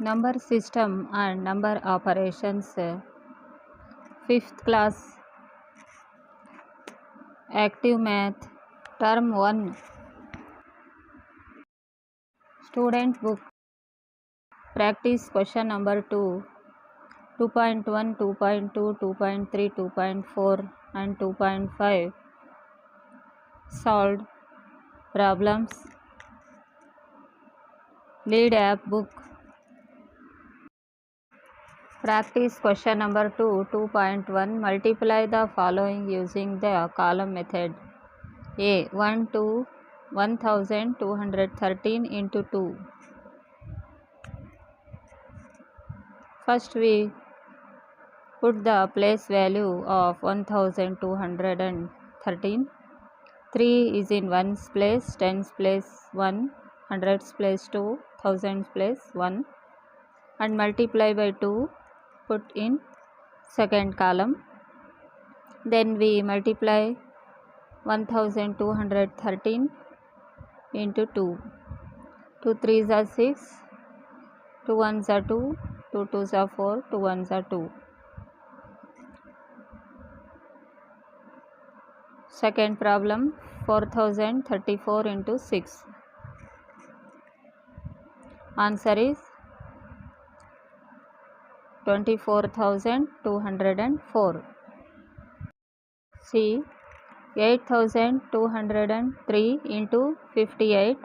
Number system and number operations, 5th class, active math, term 1, student book, practice question number 2, 2.1, 2.2, 2.3, 2.4 and 2.5, solved problems, lead app book. Practice question number 2, 2.1, multiply the following using the column method. A, 1213 into 2. First we put the place value of 1213. 3 is in ones place, tens place 1, hundreds place 2, thousands place 1, and multiply by 2, put in second column. Then we multiply 1213 into 2. 2 3s are 6, 2 1s are 2, 2 2s are 4, 2 1s are 2. Second problem, 4034 into 6. Answer is 24,204. C, 8,203 into 58.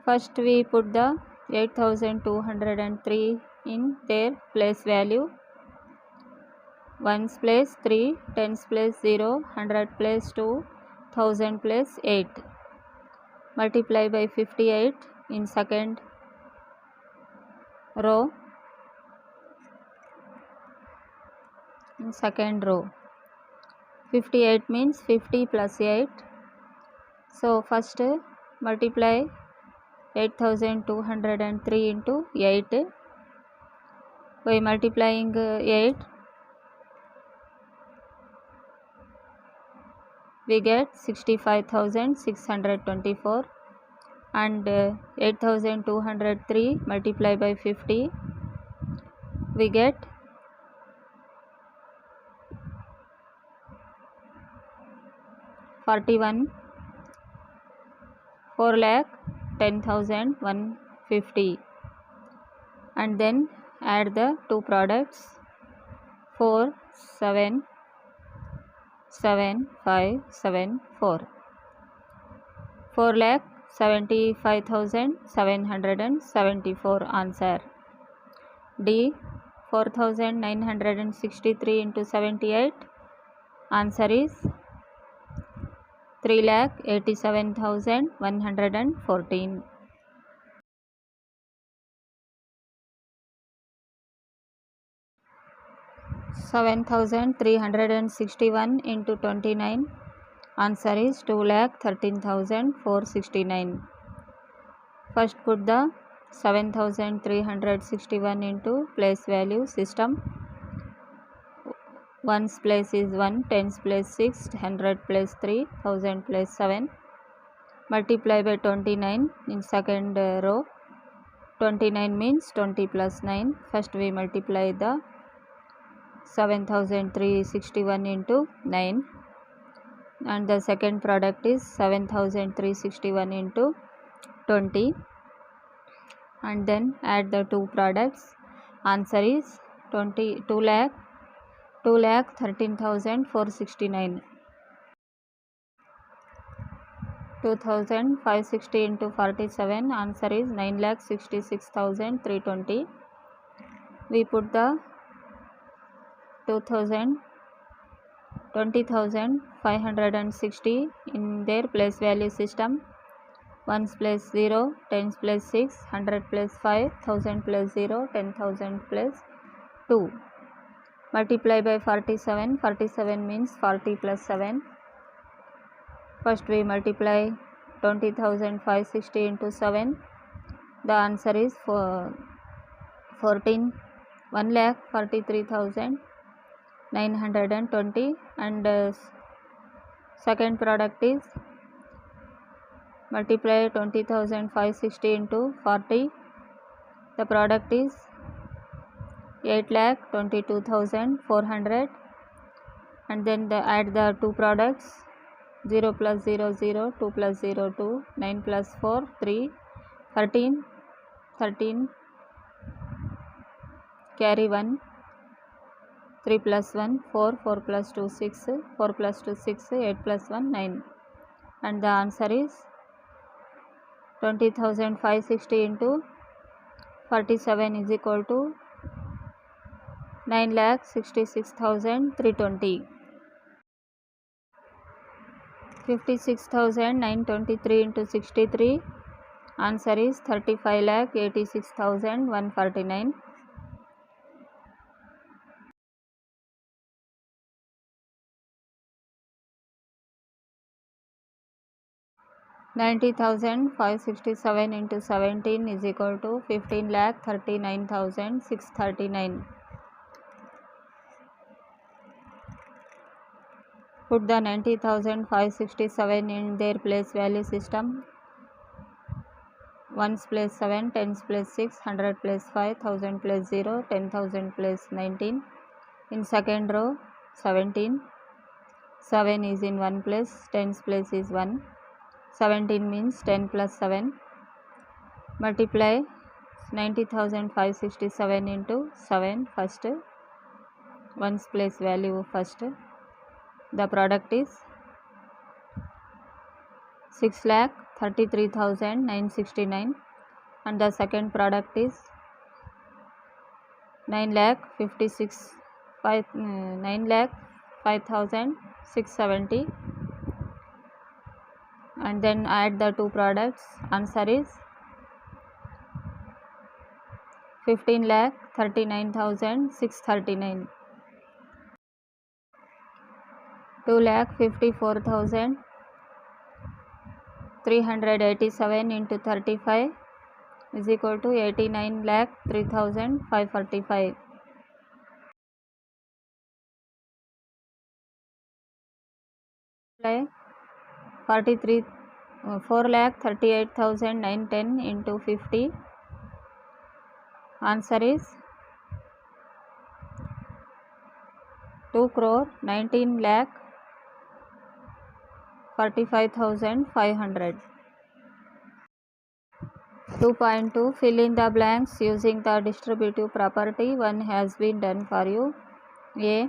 First we put the 8,203 in their place value. Ones place 3, tens place 0, 100 place 2, 1000 place 8. Multiply by 58 in second row. 58 means 50 plus 8. So first multiply 8,203 into 8. By multiplying 8, we get 65,624, and 8,203 multiplied by 50, we get 4,10,150, and then add the two products, 4,775,774, 4,75,774. Answer D, 4,963 into 78. Answer is 3,87,114. 7,361 into 29. Answer is 2,13,469. First put the 7,361 into place value system. Ones place is 1, tens place 6, 100 place 3, 1000 place 7. Multiply by 29 in second row. 29 means 20 plus 9. First we multiply the 7,361 into 9, and the second product is 7,361 into 20, and then add the two products. Answer is 2,13,469. 2,560 into 47. Answer is 9,66,320. We put the 20,560 in their place value system. Ones place 0, tens place 6, 100 place 5, 1000 place 0, 10,000 place 2. Multiply by 47. 47 means 40 plus 7. First we multiply 20,560 into 7. The answer is 1,43,920, and second product is multiply 20,560 into 40. The product is 8,22,400, and then add the two products. 0 plus 0 0, 2 plus 0 2, 9 plus 4 3, 13, 13, carry 1, 3 plus 1 4, 4 plus 2 6, 4 plus 2 6, 8 plus 1 9, and the answer is 20,560 into 47 is equal to 9,66,320. 56,923 into 63, answer is 35,86,149. 90,567 into 17 is equal to 15,39,639. Put the 90,567 in their place value system. 1s place 7, 10s place 6, 100 place 5, 1000 place 0, 10,000 place 19. In second row 17, 7 is in 1 place, 10s place is 1. 17 means 10 plus 7. Multiply 90,567 into 7 first. 1's place value first. The product is 6,33,969, and the second product is 9,5,670, and then add the two products. Answer is 15,39,639. 2,54,387 into 35 is equal to 89,03,545. 4,38,910 into 50. Answer is 2,19,45,500. 2.2 Fill in the blanks using the distributive property. One has been done for you. A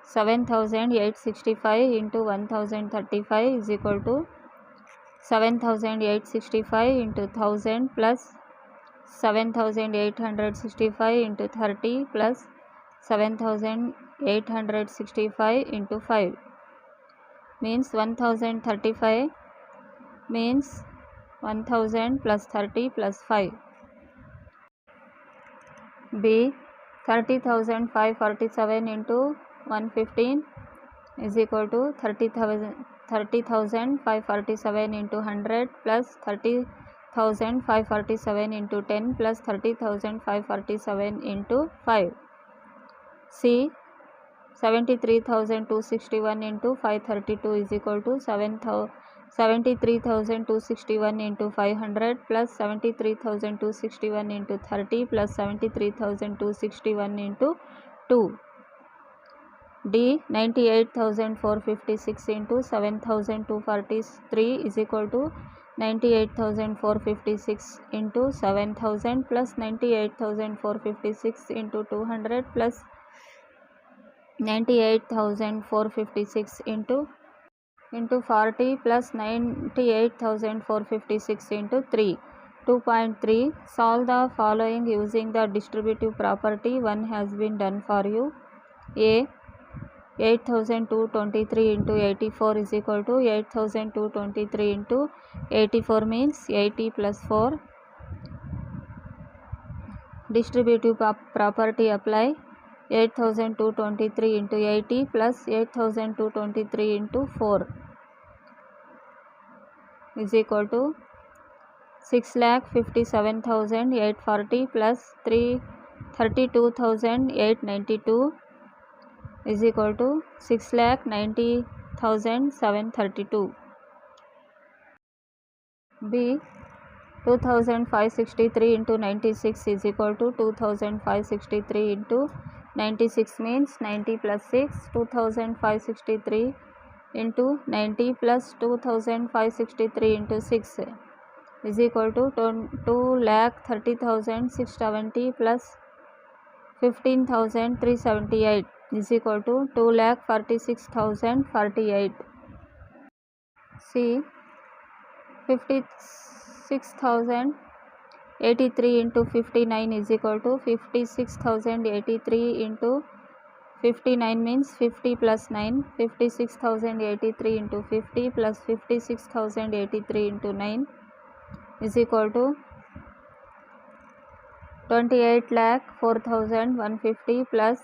7,865 into 1,035 is equal to 7,865 into 1000 plus 7,865 into 30 plus 7,865 into 5 means 1,035 means 1,000 plus 30 plus 5. B 30,547 into 115 is equal to 30,547 into 100 plus 30,547 into 10 plus 30,547 into 5. C 73,261 into 532 is equal to 73,261 into 500 plus 73,261 into 30 plus 73,261 into 2. D 98,456 into 7,243 is equal to 98,456 into 7,000 plus 98,456 into 200 plus 98,456 into 40 plus 98,456 into 3. 2.3 Solve the following using the distributive property. One has been done for you. A 8,223 into 84 is equal to 8,223 into 84 means 80 plus 4. Distributive property apply. 8,223 into 80 plus 8,223 into 4 is equal to 6,57,840 plus 32,892 is equal to 6,90,732. B 2563 into 96 is equal to 2563 into 96 means 90 plus 6. 2563 into 90 plus 2563 into 6 is equal to 2,30,670 plus 15,378 is equal to 2,46,048. See, 56,083 into 59 is equal to 56,083 into 59 means 50 plus 9. 56,083 into 50 plus 56,083 into 9 is equal to 28,04,150 plus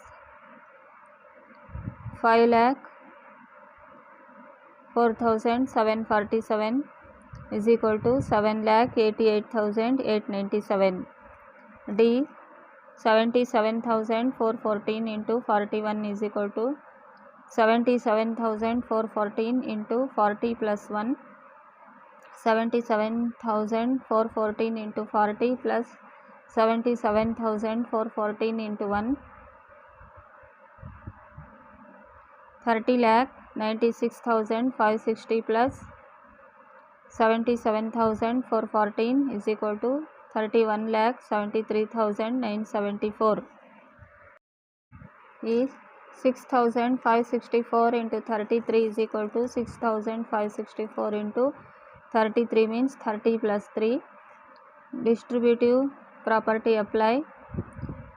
5,04,747 is equal to 7,88,897. D. 77,414 into 41 is equal to 77,414 into 40 plus 1. 77,414 into 40 plus 77,414 into 1. 30,96,560 plus 77,414 is equal to 31,73,974 is 6,564 into 33 is equal to 6,564 into 33 means 30 plus 3. Distributive property apply.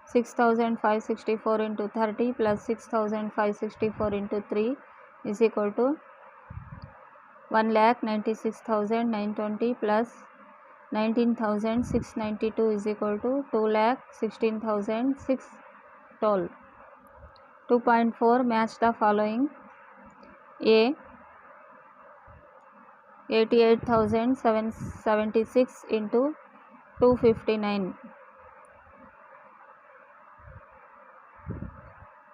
6,564 into 30 plus 6,564 into 3 is equal to 1,96,920 plus 19,692 is equal to 2,16,612. 2.4 match the following. A. 88,776 into 259.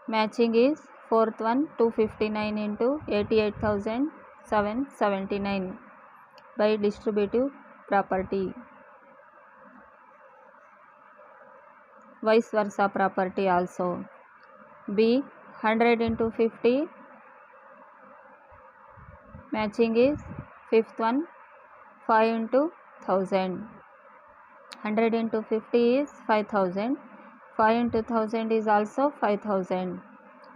Matching is fourth one 259 into 88,779 by distributive property. Vice versa property also. B. 100 into 50. Matching is fifth one 5 into 1000. 100 into 50 is 5,000. 5 into 1000 is also 5,000.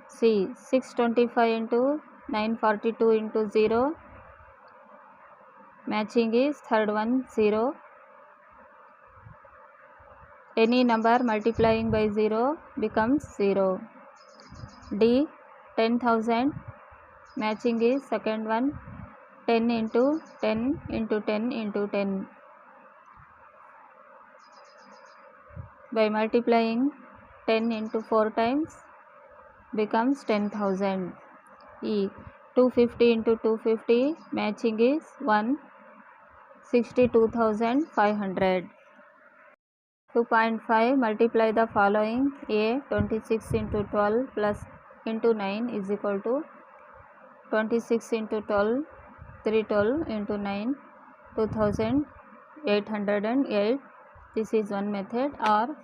C. 625 into 942 into 0. Matching is third one 0. Any number multiplying by 0 becomes 0. D. 10,000. Matching is second one 10 into 10 into 10 into 10. By multiplying 10 into 4 times becomes 10,000. E. 250 into 250. Matching is 1. 62,500. 2.5 multiply the following. A. 26 into 12 plus into 9 is equal to 26 into 12 312 into 9 2,808. This is one method. Or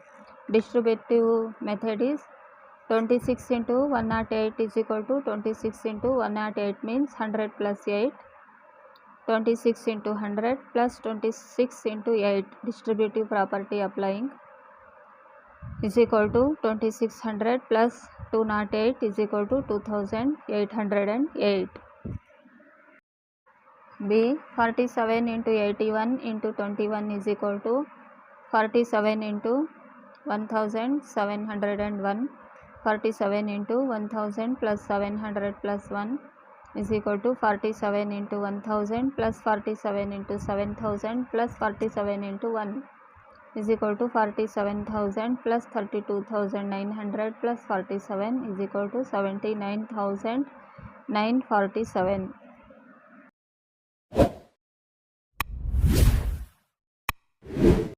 distributive method is 26 into 108 is equal to 26 into 108 means 100 plus 8. 26 into 100 plus 26 into 8 distributive property applying is equal to 2600 plus 208 is equal to 2,808. B. 47 into 81 into 21 is equal to 47 into 1,701. 47 into 1,000 plus 700 plus 1 is equal to 47 into 1,000 plus 47 into 7,000 plus 47 into 1 is equal to 47,000 plus 32,900 plus 47 is equal to 79,947.